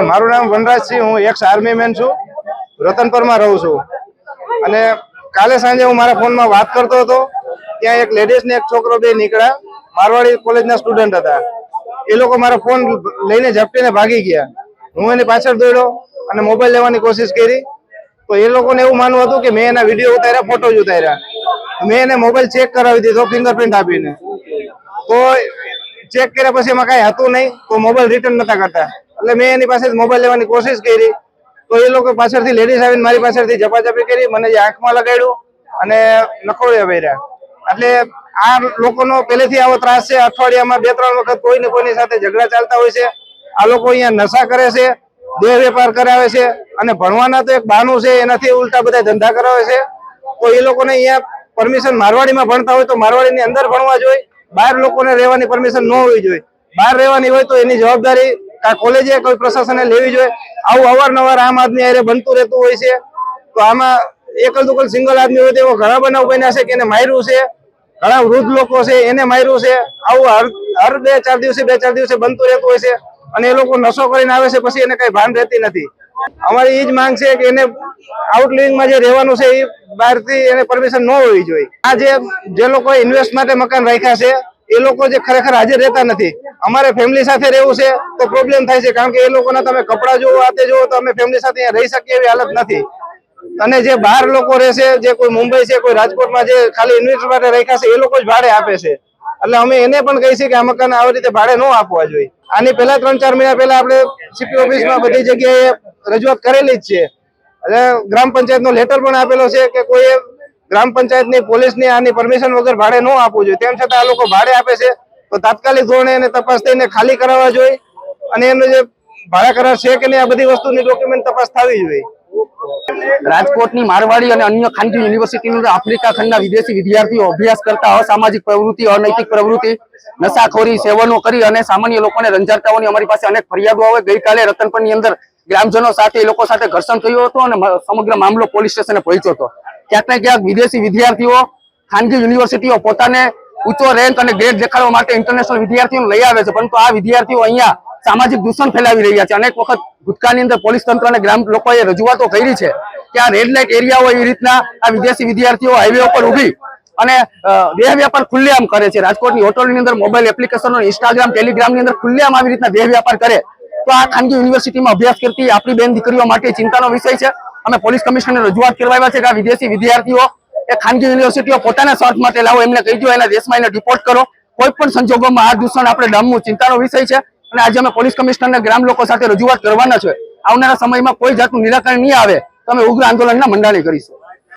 મારું નામ વનરાજસિંહ, હું એક્સ આર્મી મેન છું, રતનપરમાં રહું છું। અને કાલે સાંજે હું મારા ફોનમાં વાત કરતો હતો, ત્યાં એક લેડીઝ ને એક છોકરો બે નીકળ્યા, મારવાડી કોલેજના સ્ટુડન્ટ હતા। એ લોકો મારો ફોન લઈને ઝપટીને ભાગી ગયા। હું એની પાછળ દોડ્યો અને મોબાઈલ લેવાની કોશિશ કરી, તો એ લોકોને એવું માનવું હતું કે મેં એના વિડીયો ઉતાર્યા, ફોટો જ ઉતાર્યા। મેં એને મોબાઈલ ચેક કરાવી દીધો ફિંગરપ્રિન્ટ આપીને, તો ચેક કર્યા પછી એમાં કાંઈ હતું નહીં, તો મોબાઈલ રિટર્ન નતા કરતા। એટલે મેં એની પાસે મોબાઈલ લેવાની કોશિશ કરી, તો એ લોકો પાછળથી લેડીઝ આવીને મારી પાછળથી ઝપાઝપી કરી, મને જે આંખમાં લગાડ્યું અને નખોડિયા પહેર્યા। એટલે આ લોકોનો પહેલેથી આવો ત્રાસ છે। અઠવાડિયામાં 2-3 વખત કોઈને કોઈની સાથે ઝઘડા ચાલતા હોય છે। આ લોકો અહીંયા નશા કરે છે, દેહ વેપાર કરાવે છે, અને ભણવાના તો એક બહાનું છે, એનાથી ઉલટા બધા ધંધા કરાવે છે। તો એ લોકોને અહીંયા પરમિશન મારવાડીમાં ભણતા હોય તો મારવાડીની અંદર ભણવા જોઈએ, બહાર લોકોને રહેવાની પરમિશન ન હોવી જોઈએ। બહાર રહેવાની હોય તો એની જવાબદારી કોલેજે કોઈ પ્રશાસને લેવી જોઈએ। આવું અવારનવાર આમ આદમી હારે બનતું રહેતું હોય છે। તો આમાં એકલ દુકલ સિંગલ આદમી હોય તો એવો ઘણા બનાવ બન્યા છે કે એને માર્યું છે, ઘણા વૃદ્ધ લોકો છે એને માર્યું છે। આવું હર 2-4 દિવસે બનતું રહેતું હોય છે, અને એ લોકો નશો કરીને આવે છે, પછી એને કઈ ભાન રહેતી નથી। અમારી એ જ માંગ છે કે એને આઉટલિવિંગમાં જે રહેવાનું છે એ બહારથી એને પરમિશન ન હોવી જોઈએ। આ જે લોકો ઇન્વેસ્ટ માટે મકાન રાખ્યા છે એ લોકો જે ખરેખર હાજર રહેતા નથી। અમારે ફેમિલી સાથે રહેવું છે તો પ્રોબ્લેમ થાય છે, કારણ કે એ લોકોના તમે કપડા જોવો, આતે જોવો, તો અમે ફેમિલી સાથે અહીંયા રહી શકીએ એવી હાલત નથી। અને જે બહાર લોકો રહેશે, જે કોઈ મુંબઈ છે, કોઈ રાજકોટમાં જે ખાલી ઇન્વેસ્ટ માટે રાખ્યા છે, એ લોકો જ ભાડે આપે છે। એટલે અમે એને પણ કહી છીએ કે આ મકાન આવી રીતે ભાડે ન આપવા જોઈએ। આની પહેલા 3-4 મહિના પહેલા આપણે સીપી ઓફિસમાં બધી જગ્યાએ રજૂઆત કરેલી જ છે। એટલે ગ્રામ પંચાયતનો લેટર પણ આપેલો છે કે કોઈ ગ્રામ પંચાયતની, પોલીસની આની પરમિશન વગર ભાડે ન આપવું જોઈએ। તેમ છતાં આ લોકો ભાડે આપે છે, તો તાત્કાલિક ધોરણે એને તપાસ થઈને ખાલી કરાવવા જોઈએ, અને એનું જે ભાડા કરાર છે કે નહીં આ બધી વસ્તુની ડોક્યુમેન્ટ તપાસ થવી જોઈએ। રાજકોટની મારવાડી અને અન્ય ખાનગી યુનિવર્સિટીની અંદર આફ્રિકા ખંડના વિદેશી વિદ્યાર્થીઓ અભ્યાસ કરતા અસામાજિક પ્રવૃત્તિ, અનૈતિક પ્રવૃત્તિ, નશાખોરી સેવનો કરી અને સામાન્ય લોકોને રંજાડતા હોવાની અમારી પાસે અનેક ફરિયાદો આવે। ગઈકાલે રતનપરની અંદર ગ્રામજનો સાથે એ લોકો સાથે ઘર્ષણ થયું હતું અને સમગ્ર મામલો પોલીસ સ્ટેશને પહોંચ્યો હતો। ક્યાંક ને ક્યાંક વિદેશી વિદ્યાર્થીઓ ખાનગી યુનિવર્સિટીઓ પોતાને ઊંચો રેન્ક અને ગ્રેડ દેખાડવા માટે ઇન્ટરનેશનલ વિદ્યાર્થીઓને લઈ આવે છે, પરંતુ આ વિદ્યાર્થીઓ અહીંયા સામાજિક દૂષણ ફેલાવી રહ્યા છે। અનેક વખત ભૂતકાળની અંદર પોલીસ તંત્ર અને ગ્રામ લોકોએ રજૂઆતો કરી છે કે આ રેડ લાઇટ એરિયા હોય એ રીતના આ વિદેશી વિદ્યાર્થીઓ હાઈવે ઉપર ઉભી અને દેહ વ્યાપાર ખુલ્લેઆમ કરે છે। રાજકોટની હોટલોની અંદર મોબાઈલ એપ્લિકેશનો, ઇન્સ્ટાગ્રામ, ટેલિગ્રામની અંદર ખુલ્લેઆમ આવી રીતના દેહ વ્યાપાર કરે તો આ ખાનગી યુનિવર્સિટીમાં અભ્યાસ કરતી આપણી બેન દીકરીઓ માટે ચિંતાનો વિષય છે। અમે પોલીસ કમિશનરને રજૂઆત કરવા આવ્યા છે કે આ વિદેશી વિદ્યાર્થીઓ એ ખાનગી યુનિવર્સિટીઓ પોતાના સ્વાર્થ માટે લાવો, એમને કહી દો એના દેશમાં એને ડિપોર્ટ કરો। કોઈ પણ સંજોગોમાં આ દૂષણ આપણે ડામવું ચિંતાનો વિષય છે, અને આજે અમે પોલીસ કમિશનરને ગ્રામ લોકો સાથે રજૂઆત કરવાના છે। આવનારા સમયમાં કોઈ જાતનું નિરાકરણ નહીં આવે તો અમે ઉગ્ર આંદોલનના મંડાણી કરીશું।